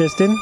Testing.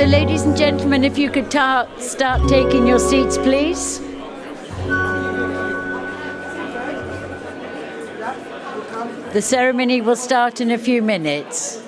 ladies and gentlemen, if you could start taking your seats, please. The ceremony will start in a few minutes.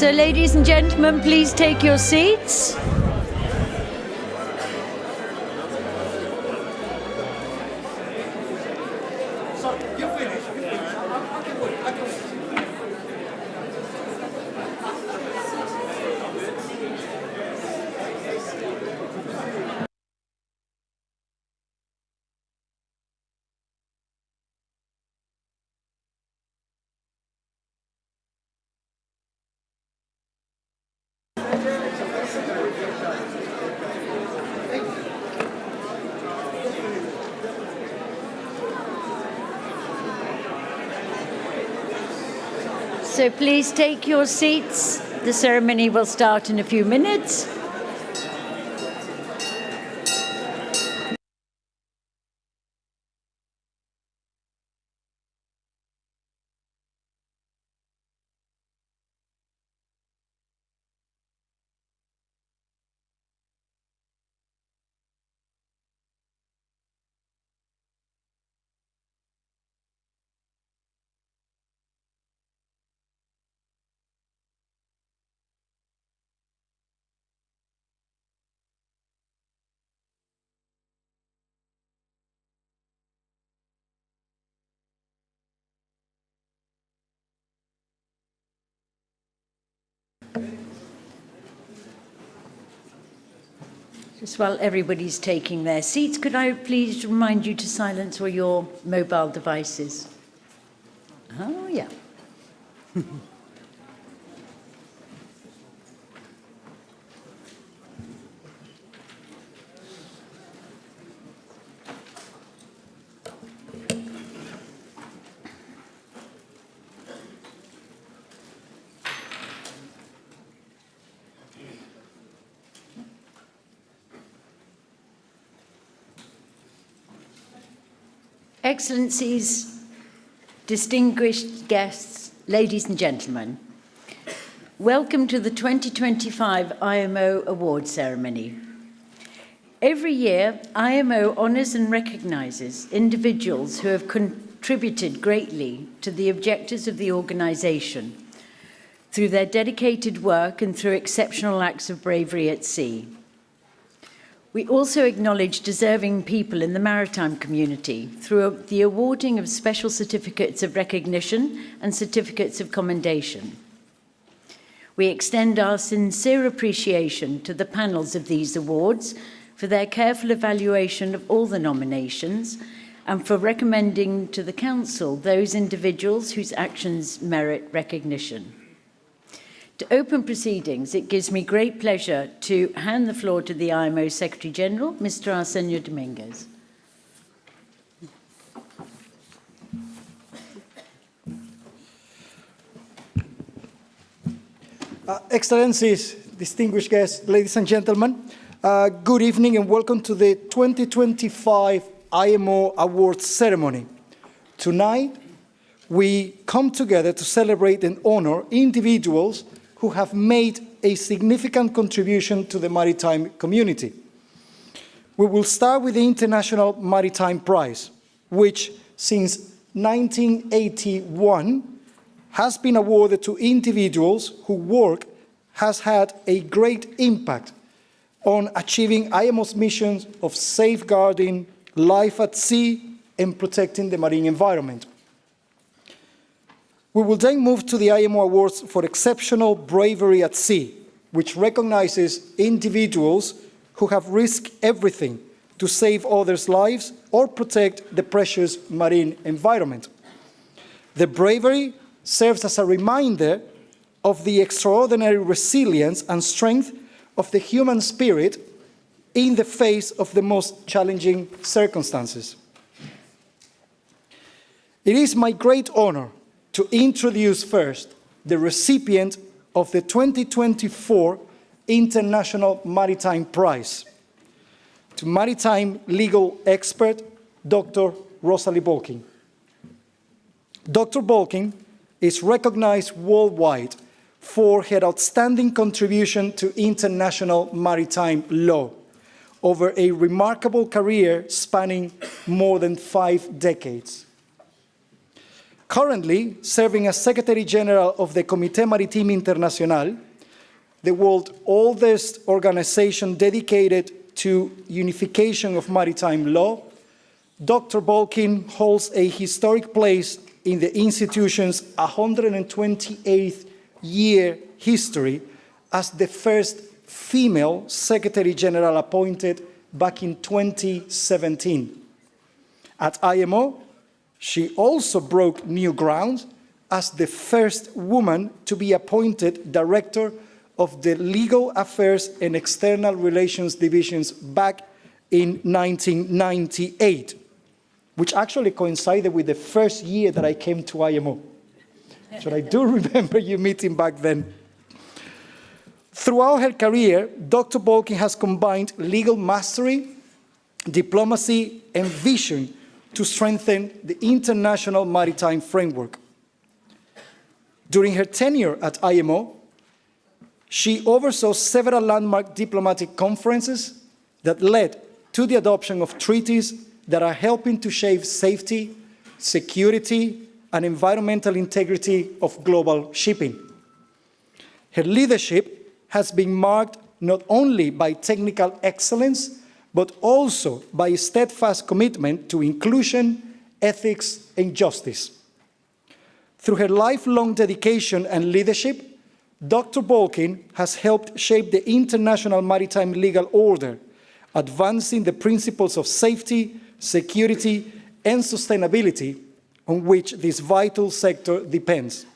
So, ladies and gentlemen, please take your seats. So please take your seats. The ceremony will start in a few minutes. Just while everybody's taking their seats, could I please remind you to silence all your mobile devices? Oh, yeah. Excellencies, distinguished guests, ladies and gentlemen, welcome to the 2025 IMO Awards Ceremony. Every year, IMO honours and recognises individuals who have contributed greatly to the objectives of the organisation through their dedicated work and through exceptional acts of bravery at sea. We also acknowledge deserving people in the maritime community through the awarding of special certificates of recognition and certificates of commendation. We extend our sincere appreciation to the panels of these awards for their careful evaluation of all the nominations and for recommending to the Council those individuals whose actions merit recognition. To open proceedings, it gives me great pleasure to hand the floor to the IMO Secretary-General, Mr. Arsenio Dominguez. Excellencies, distinguished guests, ladies and gentlemen, good evening and welcome to the 2025 IMO Awards Ceremony. Tonight, we come together to celebrate and honor individuals who have made a significant contribution to the maritime community. We will start with the International Maritime Prize, which since 1981 has been awarded to individuals whose work has had a great impact on achieving IMO's missions of safeguarding life at sea and protecting the marine environment. We will then move to the IMO Awards for Exceptional Bravery at Sea, which recognizes individuals who have risked everything to save others' lives or protect the precious marine environment. The bravery serves as a reminder of the extraordinary resilience and strength of the human spirit in the face of the most challenging circumstances. It is my great honor to introduce first the recipient of the 2024 International Maritime Prize, to maritime legal expert, Dr. Rosalie Bolkin. Dr. Bolkin is recognized worldwide for her outstanding contribution to international maritime law over a remarkable career spanning more than 5 decades. Currently serving as Secretary General of the Comité Maritime International, the world's oldest organization dedicated to unification of maritime law, Dr. Bolkin holds a historic place in the institution's 128th year history as the first female Secretary General appointed back in 2017. At IMO, she also broke new ground as the first woman to be appointed Director of the Legal Affairs and External Relations Divisions back in 1998, which actually coincided with the first year that I came to IMO. So I do remember you meeting back then. Throughout her career, Dr. Bolkin has combined legal mastery, diplomacy, and vision to strengthen the international maritime framework. During her tenure at IMO, she oversaw several landmark diplomatic conferences that led to the adoption of treaties that are helping to shape safety, security, and environmental integrity of global shipping. Her leadership has been marked not only by technical excellence, but also by a steadfast commitment to inclusion, ethics, and justice. Through her lifelong dedication and leadership, Dr. Bolkin has helped shape the international maritime legal order, advancing the principles of safety, security, and sustainability on which this vital sector depends.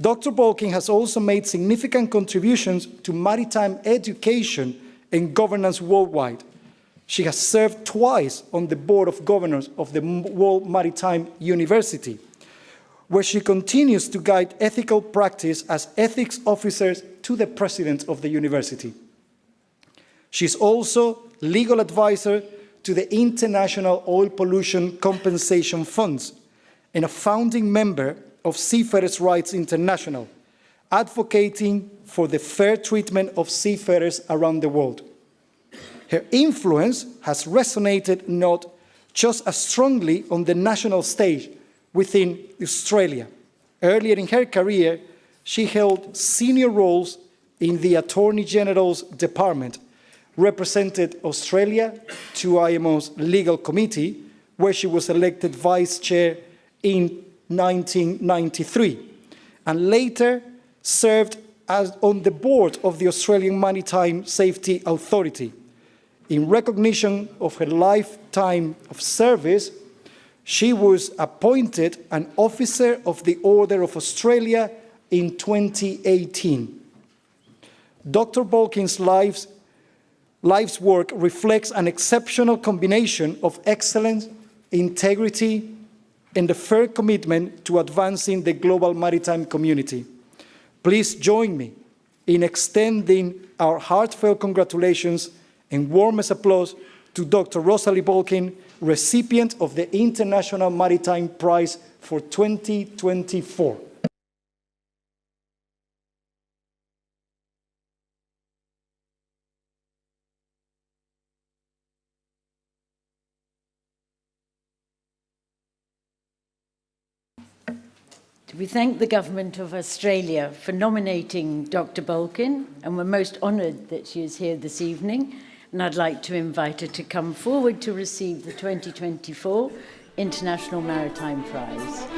Dr. Bolkin has also made significant contributions to maritime education and governance worldwide. She has served twice on the Board of Governors of the World Maritime University, where she continues to guide ethical practice as ethics officers to the president of the university. She's also legal advisor to the International Oil Pollution Compensation Funds and a founding member of Seafarers' Rights International, advocating for the fair treatment of seafarers around the world. Her influence has resonated not just as strongly on the national stage within Australia. Earlier in her career, she held senior roles in the Attorney General's Department, represented Australia to IMO's Legal Committee, where she was elected Vice Chair in 1993, and later served on the board of the Australian Maritime Safety Authority. In recognition of her lifetime of service, she was appointed an Officer of the Order of Australia in 2018. Dr. Balkin's life's work reflects an exceptional combination of excellence, integrity, and a fair commitment to advancing the global maritime community. Please join me in extending our heartfelt congratulations and warmest applause to Dr. Rosalie Balkin, recipient of the International Maritime Prize for 2024. We thank the Government of Australia for nominating Dr. Balkin, and we're most honoured that she is here this evening. And I'd like to invite her to come forward to receive the 2024 International Maritime Prize.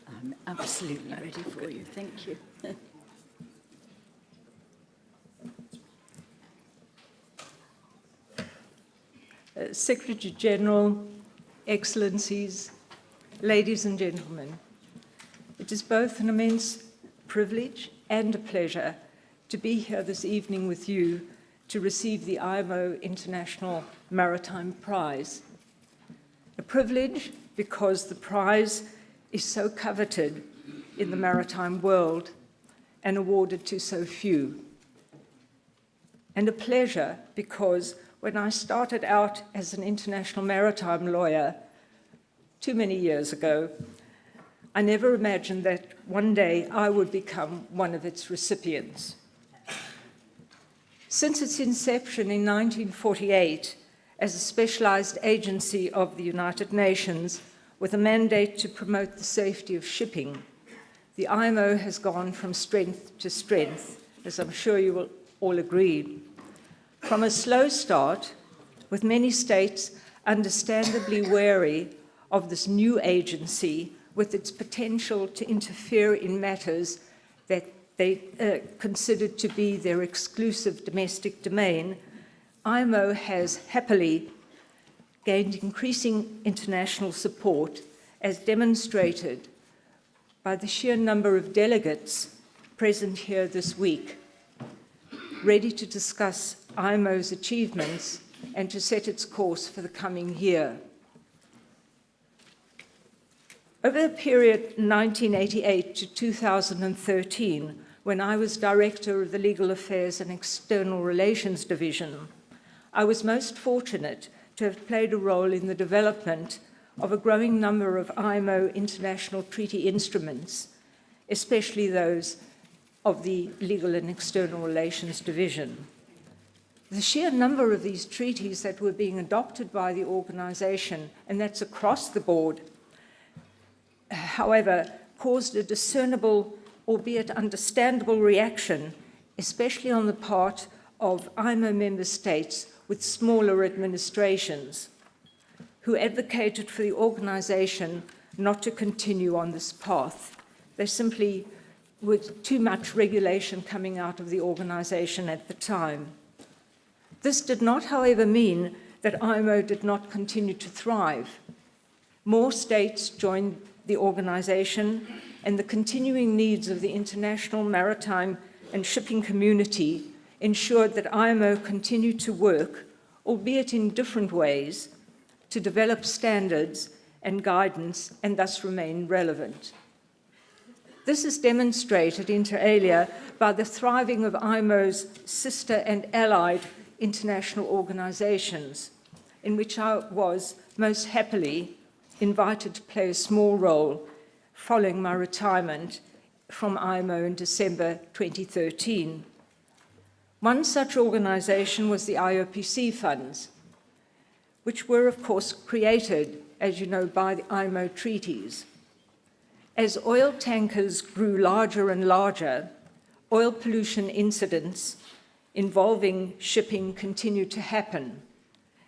I'm absolutely ready for you. Thank you. Secretary General, Excellencies, ladies and gentlemen, it is both an immense privilege and a pleasure to be here this evening with you to receive the IMO International Maritime Prize. A privilege because the prize is so coveted in the maritime world and awarded to so few. And a pleasure because when I started out as an international maritime lawyer too many years ago, I never imagined that one day I would become one of its recipients. Since its inception in 1948 as a specialized agency of the United Nations with a mandate to promote the safety of shipping, the IMO has gone from strength to strength, as I'm sure you will all agree. From a slow start, with many states understandably wary of this new agency with its potential to interfere in matters that they considered to be their exclusive domestic domain, IMO has happily gained increasing international support, as demonstrated by the sheer number of delegates present here this week, ready to discuss IMO's achievements and to set its course for the coming year. Over the period 1988 to 2013, when I was Director of the Legal Affairs and External Relations Division, I was most fortunate to have played a role in the development of a growing number of IMO international treaty instruments, especially those of the Legal and External Relations Division. The sheer number of these treaties that were being adopted by the organization, and that's across the board, however, caused a discernible, albeit understandable reaction, especially on the part of IMO member states with smaller administrations, who advocated for the organization not to continue on this path. They simply, with too much regulation coming out of the organization at the time. This did not, however, mean that IMO did not continue to thrive. More states joined the organization, and the continuing needs of the international maritime and shipping community ensured that IMO continued to work, albeit in different ways, to develop standards and guidance and thus remain relevant. This is demonstrated inter alia by the thriving of IMO's sister and allied international organizations, in which I was most happily invited to play a small role following my retirement from IMO in December 2013. One such organization was the IOPC funds, which were, of course, created, as you know, by the IMO treaties. As oil tankers grew larger and larger, oil pollution incidents involving shipping continued to happen,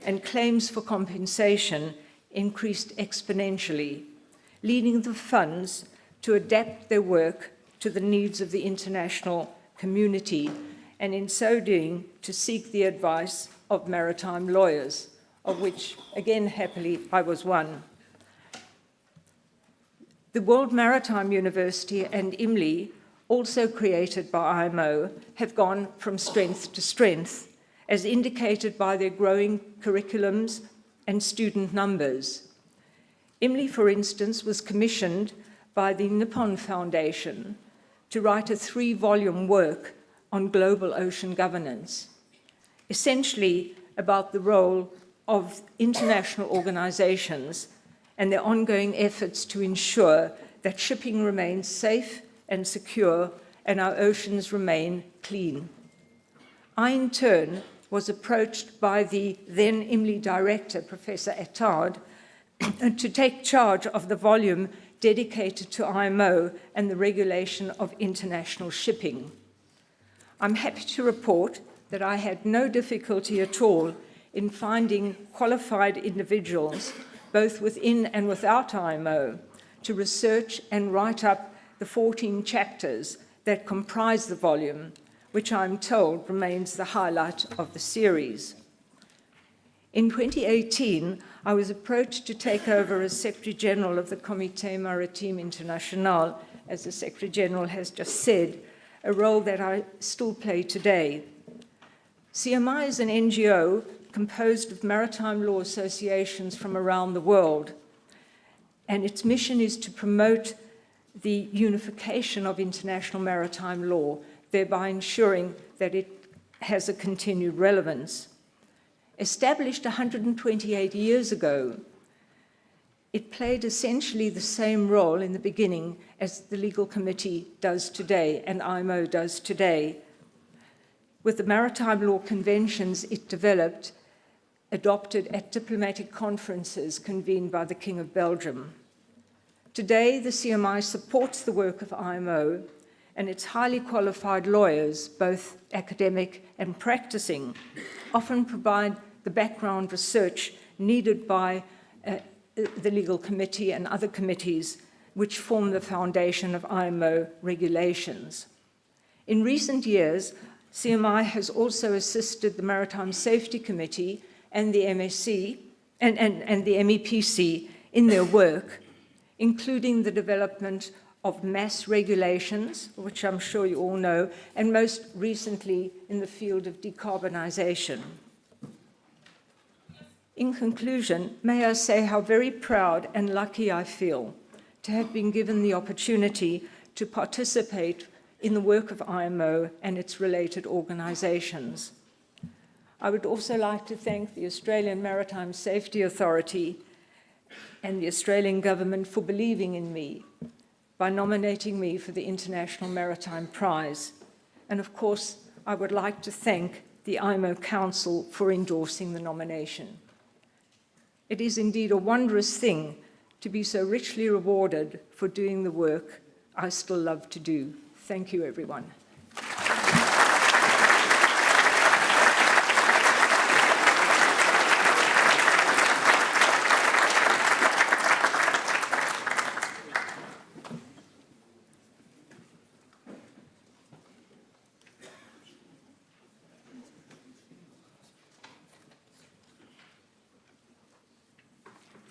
and claims for compensation increased exponentially, leading the funds to adapt their work to the needs of the international community, and in so doing, to seek the advice of maritime lawyers, of which, again, happily, I was one. The World Maritime University and IMLI, also created by IMO, have gone from strength to strength, as indicated by their growing curriculums and student numbers. IMLI, for instance, was commissioned by the Nippon Foundation to write a 3-volume work on global ocean governance, essentially about the role of international organizations and their ongoing efforts to ensure that shipping remains safe and secure and our oceans remain clean. I, in turn, was approached by the then IMLI director, Professor Attard, to take charge of the volume dedicated to IMO and the regulation of international shipping. I'm happy to report that I had no difficulty at all in finding qualified individuals, both within and without IMO, to research and write up the 14 chapters that comprise the volume, which I'm told remains the highlight of the series. In 2018, I was approached to take over as Secretary General of the Comité Maritime International, as the Secretary General has just said, a role that I still play today. CMI is an NGO composed of maritime law associations from around the world, and its mission is to promote the unification of international maritime law, thereby ensuring that it has a continued relevance. Established 128 years ago, it played essentially the same role in the beginning as the Legal Committee does today and IMO does today. With the maritime law conventions it developed, adopted at diplomatic conferences convened by the King of Belgium. Today, the CMI supports the work of IMO, and its highly qualified lawyers, both academic and practicing, often provide the background research needed by the Legal Committee and other committees which form the foundation of IMO regulations. In recent years, CMI has also assisted the Maritime Safety Committee and the MSC and the MEPC in their work, including the development of mass regulations, which I'm sure you all know, and most recently in the field of decarbonization. In conclusion, may I say how very proud and lucky I feel to have been given the opportunity to participate in the work of IMO and its related organizations. I would also like to thank the Australian Maritime Safety Authority and the Australian government for believing in me by nominating me for the International Maritime Prize. And of course, I would like to thank the IMO Council for endorsing the nomination. It is indeed a wondrous thing to be so richly rewarded for doing the work I still love to do. Thank you, everyone.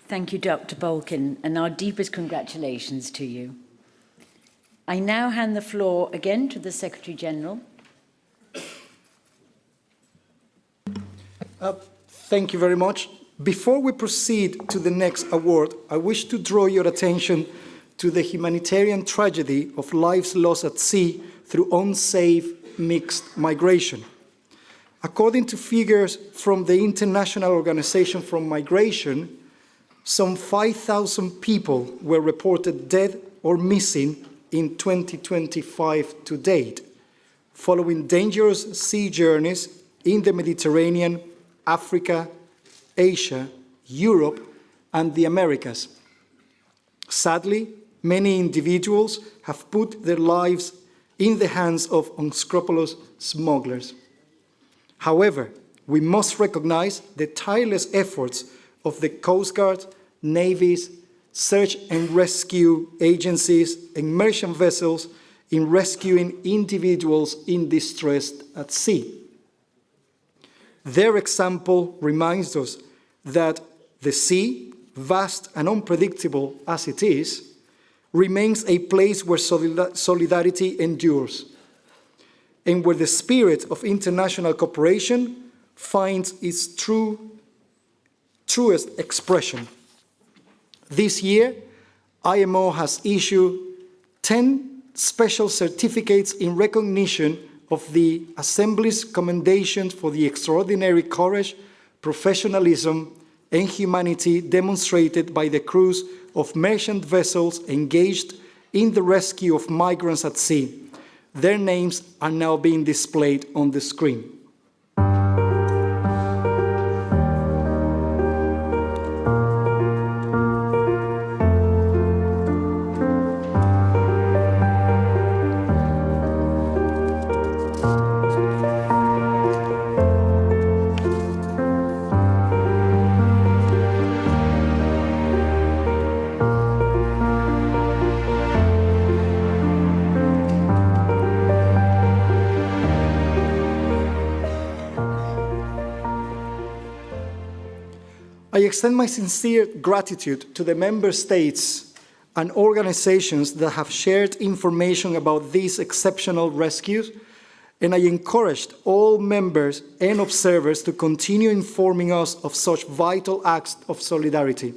Thank you, Dr. Bolkin, and our deepest congratulations to you. I now hand the floor again to the Secretary-General. Thank you very much. Before we proceed to the next award, I wish to draw your attention to the humanitarian tragedy of lives lost at sea through unsafe mixed migration. According to figures from the International Organization for Migration, some 5,000 people were reported dead or missing in 2025 to date, following dangerous sea journeys in the Mediterranean, Africa, Asia, Europe, and the Americas. Sadly, many individuals have put their lives in the hands of unscrupulous smugglers. However, we must recognize the tireless efforts of the Coast Guard, navies, search and rescue agencies, and merchant vessels in rescuing individuals in distress at sea. Their example reminds us that the sea, vast and unpredictable as it is, remains a place where solidarity endures, and where the spirit of international cooperation finds its truest expression. This year, IMO has issued 10 special certificates in recognition of the Assembly's commendations for the extraordinary courage, professionalism, and humanity demonstrated by the crews of merchant vessels engaged in the rescue of migrants at sea. Their names are now being displayed on the screen. I extend my sincere gratitude to the member states and organizations that have shared information about these exceptional rescues, and I encouraged all members and observers to continue informing us of such vital acts of solidarity.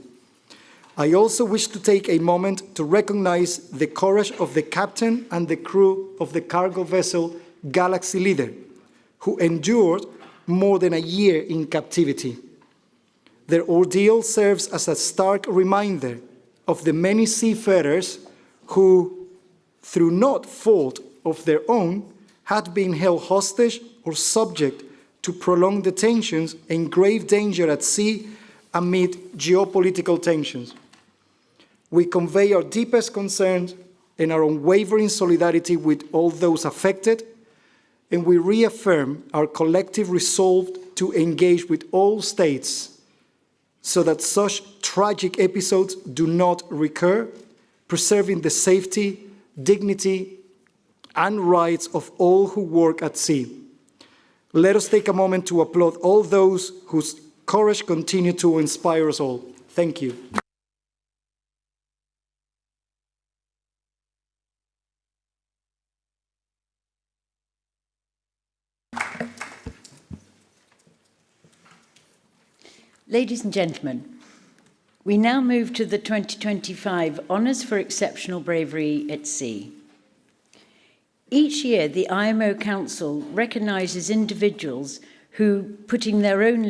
I also wish to take a moment to recognize the courage of the captain and the crew of the cargo vessel Galaxy Leader, who endured more than a year in captivity. Their ordeal serves as a stark reminder of the many seafarers who, through no fault of their own, had been held hostage or subject to prolonged detentions and grave danger at sea amid geopolitical tensions. We convey our deepest concerns and our unwavering solidarity with all those affected, and we reaffirm our collective resolve to engage with all states so that such tragic episodes do not recur, preserving the safety, dignity, and rights of all who work at sea. Let us take a moment to applaud all those whose courage continue to inspire us all. Thank you. Ladies and gentlemen, we now move to the 2025 Honours for Exceptional Bravery at Sea. Each year, the IMO Council recognises individuals who, putting their own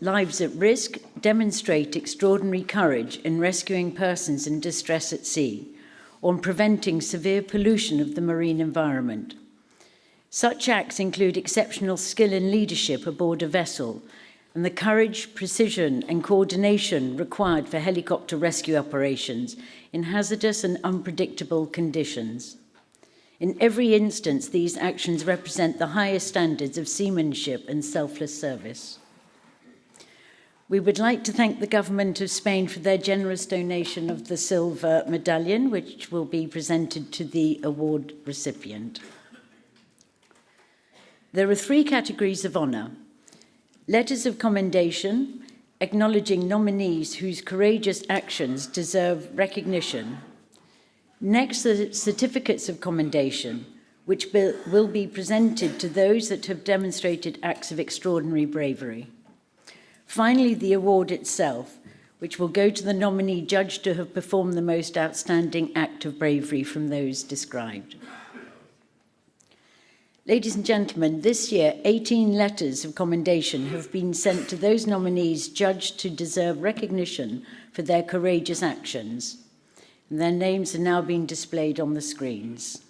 lives at risk, demonstrate extraordinary courage in rescuing persons in distress at sea or in preventing severe pollution of the marine environment. Such acts include exceptional skill and leadership aboard a vessel and the courage, precision, and coordination required for helicopter rescue operations in hazardous and unpredictable conditions. In every instance, these actions represent the highest standards of seamanship and selfless service. We would like to thank the Government of Spain for their generous donation of the silver medallion, which will be presented to the award recipient. There are 3 categories of honour: letters of commendation, acknowledging nominees whose courageous actions deserve recognition. Next, the certificates of commendation, which will be presented to those that have demonstrated acts of extraordinary bravery. Finally, the award itself, which will go to the nominee judged to have performed the most outstanding act of bravery from those described. Ladies and gentlemen, this year, 18 letters of commendation have been sent to those nominees judged to deserve recognition for their courageous actions. And their names are now being displayed on the screens.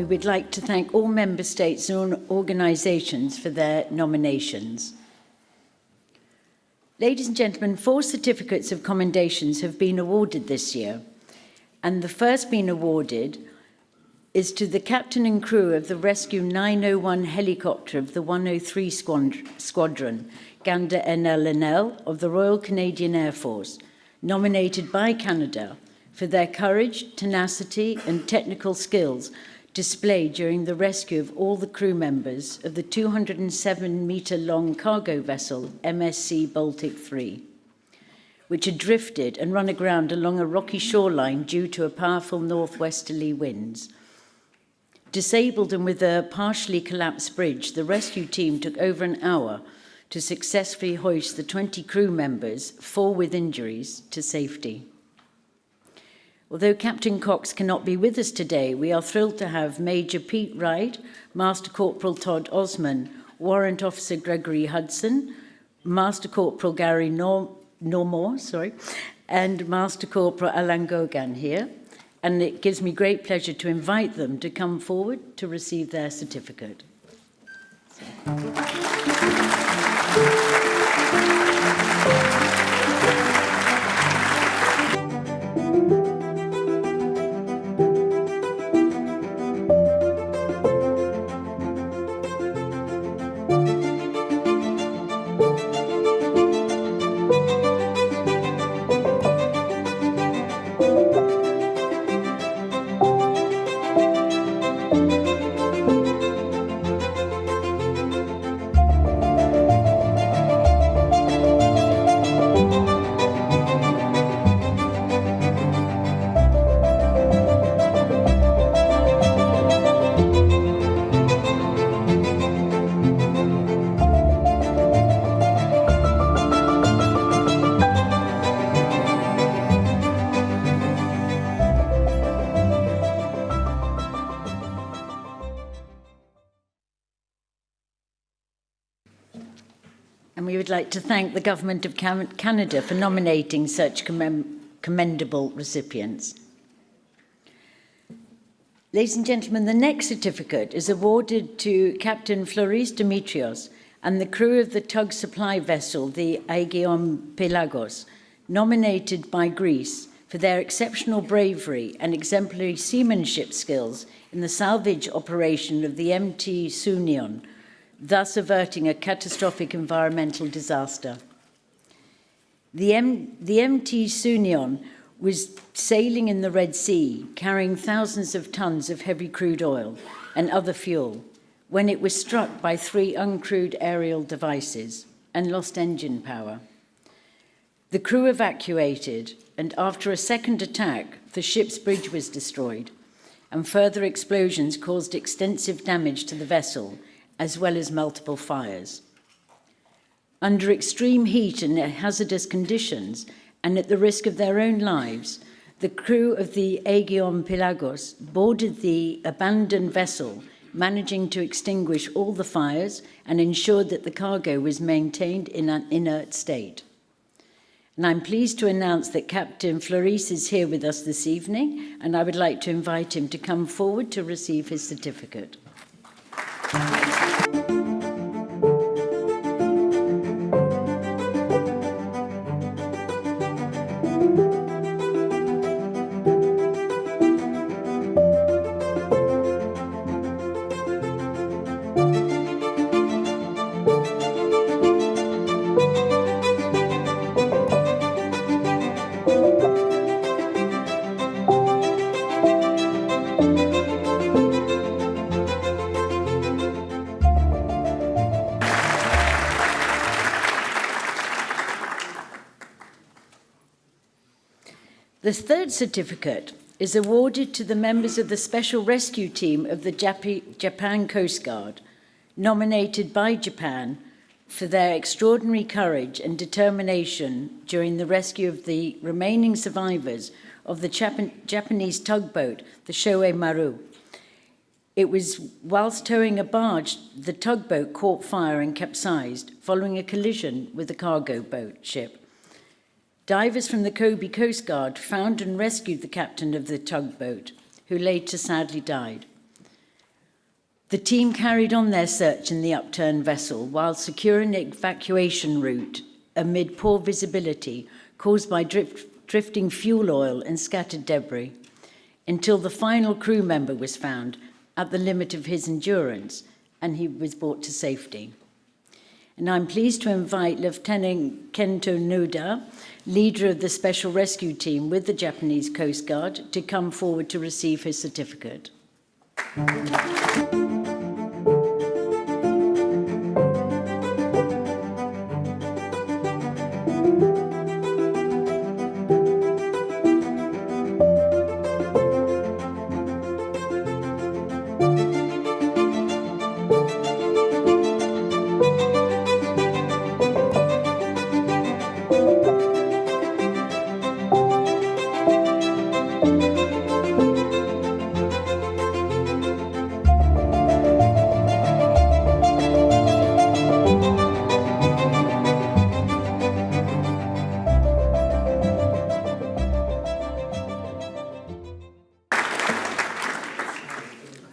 We'd like to thank all member states and organisations for their nominations. Ladies and gentlemen, 4 certificates of commendations have been awarded this year, and the first being awarded is to the captain and crew of the Rescue 901 helicopter of the 103 Squadron, Gander NL of the Royal Canadian Air Force, nominated by Canada for their courage, tenacity and technical skills displayed during the rescue of all the crew members of the 207-metre-long cargo vessel MSC Baltic 3, which had drifted and run aground along a rocky shoreline due to a powerful northwesterly winds. Disabled and with a partially collapsed bridge, the rescue team took over an hour to successfully hoist the 20 crew members, 4 with injuries, to safety. Although Captain Cox cannot be with us today, we are thrilled to have Major Pete Wright, Master Corporal Todd Osman, Warrant Officer Gregory Hudson, Master Corporal Gary Normore, and Master Corporal Alan Gogan here. And it gives me great pleasure to invite them to come forward to receive their certificate. And we would like to thank the Government of Canada for nominating such commendable recipients. Ladies and gentlemen, the next certificate is awarded to Captain Floris Dimitrios and the crew of the tug supply vessel, the Aegeon Pelagos, nominated by Greece for their exceptional bravery and exemplary seamanship skills in the salvage operation of the MT Sunion, thus averting a catastrophic environmental disaster. The MT Sunion was sailing in the Red Sea, carrying thousands of tons of heavy crude oil and other fuel, when it was struck by 3 uncrewed aerial devices and lost engine power. The crew evacuated, and after a second attack, the ship's bridge was destroyed, and further explosions caused extensive damage to the vessel, as well as multiple fires. Under extreme heat and hazardous conditions, and at the risk of their own lives, the crew of the Aegeon Pelagos boarded the abandoned vessel, managing to extinguish all the fires and ensured that the cargo was maintained in an inert state. And I'm pleased to announce that Captain Floris is here with us this evening, and I would like to invite him to come forward to receive his certificate. The third certificate is awarded to the members of the Special Rescue Team of the Japan Coast Guard, nominated by Japan for their extraordinary courage and determination during the rescue of the remaining survivors of the Japanese tugboat, the Shoei Maru. It was whilst towing a barge, the tugboat caught fire and capsized following a collision with a cargo boat ship. Divers from the Kobe Coast Guard found and rescued the captain of the tugboat, who later sadly died. The team carried on their search in the upturned vessel while securing an evacuation route amid poor visibility caused by drifting fuel oil and scattered debris, until the final crew member was found at the limit of his endurance and he was brought to safety. And I'm pleased to invite Lieutenant Kento Noda, leader of the Special Rescue Team with the Japanese Coast Guard, to come forward to receive his certificate.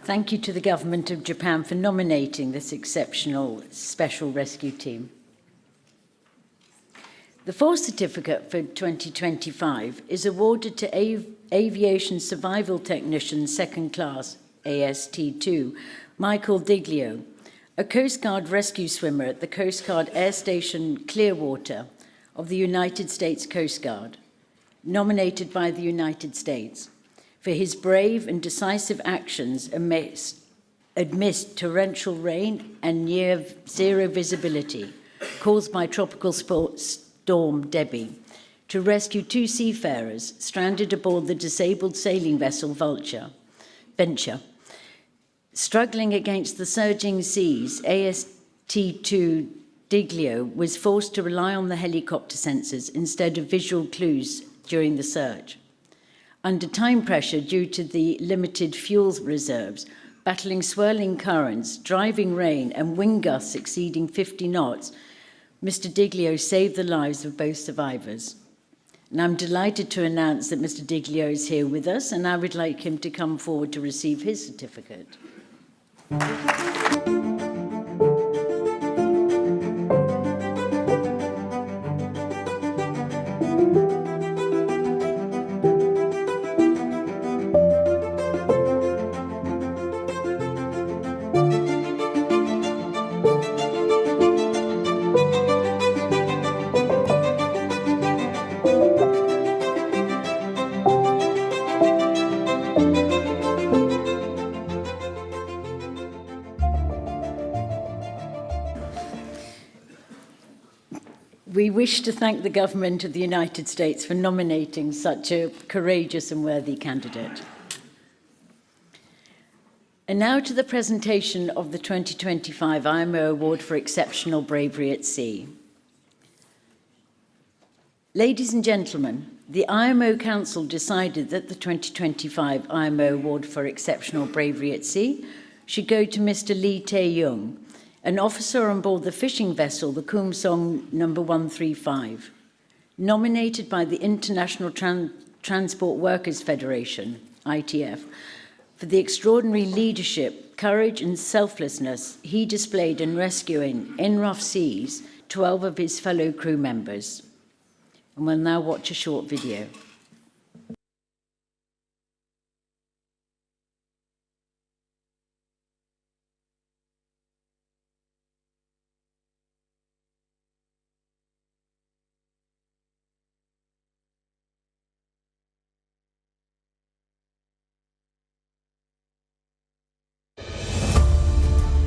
Thank you to the Government of Japan for nominating this exceptional Special Rescue Team. The fourth certificate for 2025 is awarded to Aviation Survival Technician Second Class, AST2, Michael Diglio, a Coast Guard rescue swimmer at the Coast Guard Air Station Clearwater of the United States Coast Guard, nominated by the United States, for his brave and decisive actions amidst torrential rain and near zero visibility caused by tropical storm Debbie, to rescue two seafarers stranded aboard the disabled sailing vessel Venture. Struggling against the surging seas, AST2 Diglio was forced to rely on the helicopter sensors instead of visual clues during the search. Under time pressure due to the limited fuel reserves, battling swirling currents, driving rain, and wind gusts exceeding 50 knots, Mr. Diglio saved the lives of both survivors. And I'm delighted to announce that Mr. Diglio is here with us, and I would like him to come forward to receive his certificate. We wish to thank the government of the United States for nominating such a courageous and worthy candidate. And now to the presentation of the 2025 IMO Award for Exceptional Bravery at Sea. Ladies and gentlemen, the IMO Council decided that the 2025 IMO Award for Exceptional Bravery at Sea should go to Mr. Lee Tae-young, an officer on board the fishing vessel, the Kum Song number 135, nominated by the International Transport Workers Federation, ITF, for the extraordinary leadership, courage and selflessness he displayed in rescuing, in rough seas, 12 of his fellow crew members. And we'll now watch a short video.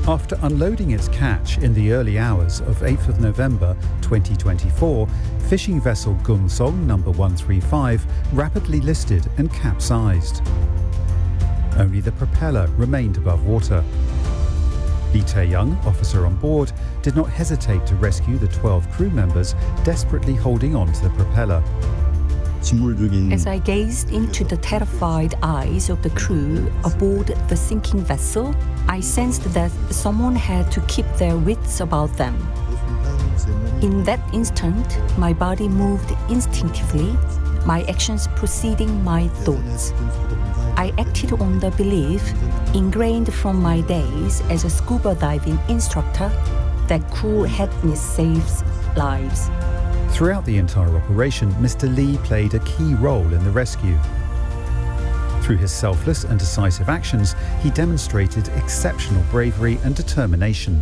After unloading its catch in the early hours of 8th of November 2024, fishing vessel Kum Song number 135 rapidly listed and capsized. Only the propeller remained above water. Lee Tae-young, officer on board, did not hesitate to rescue the 12 crew members desperately holding on to the propeller. As I gazed into the terrified eyes of the crew aboard the sinking vessel, I sensed that someone had to keep their wits about them. In that instant, my body moved instinctively, my actions preceding my thoughts. I acted on the belief, ingrained from my days as a scuba diving instructor, that cool headedness saves lives. Throughout the entire operation, Mr. Lee played a key role in the rescue. Through his selfless and decisive actions, he demonstrated exceptional bravery and determination.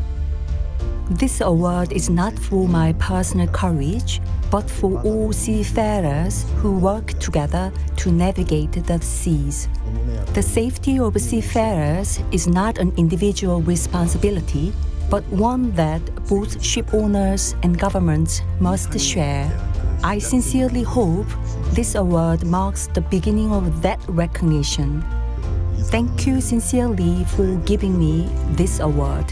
This award is not for my personal courage, but for all seafarers who work together to navigate the seas. The safety of seafarers is not an individual responsibility, but one that both ship owners and governments must share. I sincerely hope this award marks the beginning of that recognition. Thank you sincerely for giving me this award.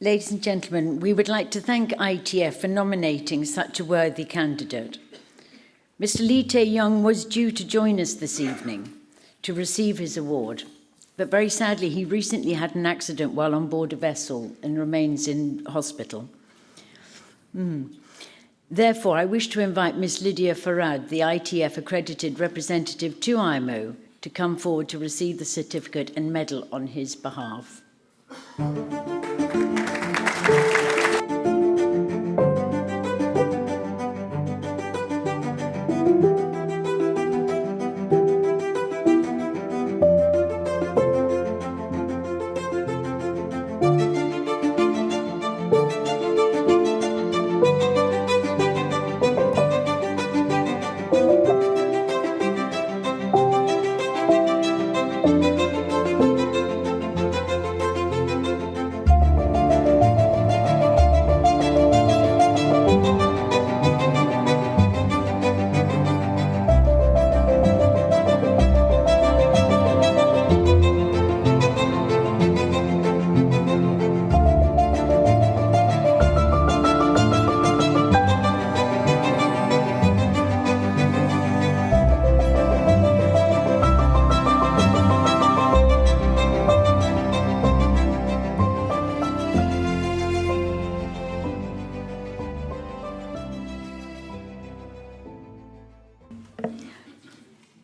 Ladies and gentlemen, we would like to thank ITF for nominating such a worthy candidate. Mr. Lee Tae-young was due to join us this evening to receive his award, but very sadly he recently had an accident while on board a vessel and remains in hospital. Therefore, I wish to invite Ms. Lydia Farad, the ITF accredited representative to IMO, to come forward to receive the certificate and medal on his behalf.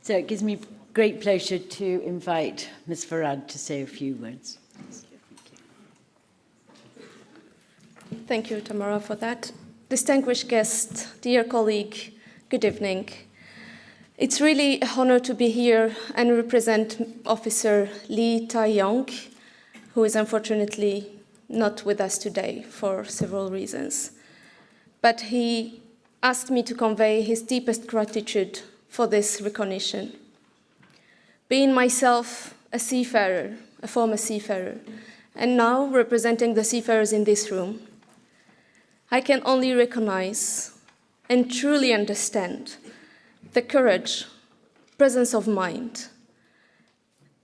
So it gives me great pleasure to invite Ms. Farad to say a few words. Thank you, Tamara, for that. Distinguished guests, dear colleague, good evening. It's really an honor to be here and represent Officer Lee Tae-young, who is unfortunately not with us today for several reasons. But he asked me to convey his deepest gratitude for this recognition. Being myself a seafarer a former seafarer, and now representing the seafarers in this room, I can only recognize and truly understand the courage, presence of mind,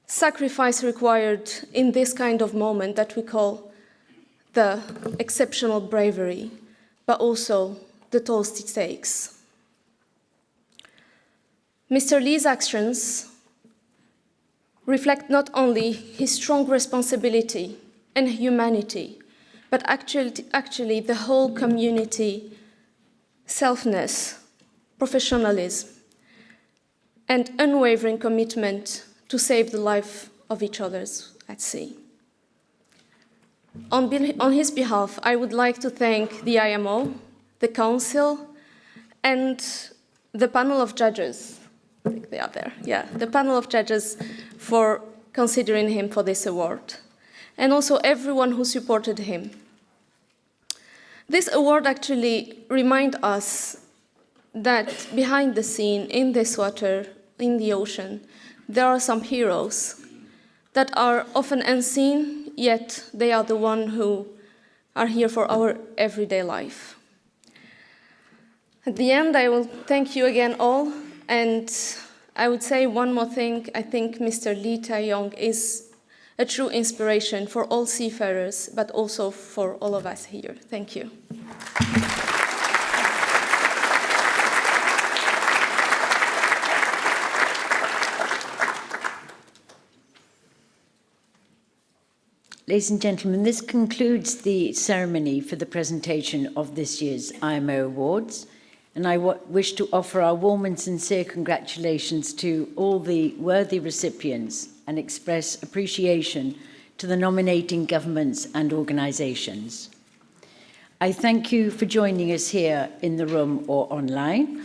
sacrifice required in this kind of moment that we call the exceptional bravery, but also the tolls it takes. Mr. Lee's actions reflect not only his strong responsibility and humanity, but actually the whole community, selfness, professionalism, and unwavering commitment to save the life of each other at sea. On his behalf, I would like to thank the IMO, the Council, and the panel of judges. I think they are there. Yeah, the panel of judges for considering him for this award, and also everyone who supported him. This award actually reminds us that behind the scene, in this water, in the ocean, there are some heroes that are often unseen, yet they are the ones who are here for our everyday life. At the end, I will thank you again all, and I would say one more thing. I think Mr. Lee Tae-yong is a true inspiration for all seafarers, but also for all of us here. Thank you. Ladies and gentlemen, this concludes the ceremony for the presentation of this year's IMO Awards, and I wish to offer our warm and sincere congratulations to all the worthy recipients and express appreciation to the nominating governments and organisations. I thank you for joining us here in the room or online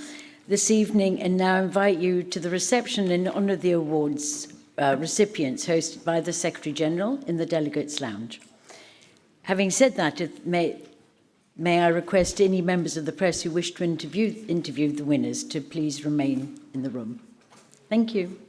this evening, and now invite you to the reception in honour of the awards recipients hosted by the Secretary-General in the Delegates' Lounge. Having said that, may I request any members of the press who wish to interview the winners to please remain in the room. Thank you.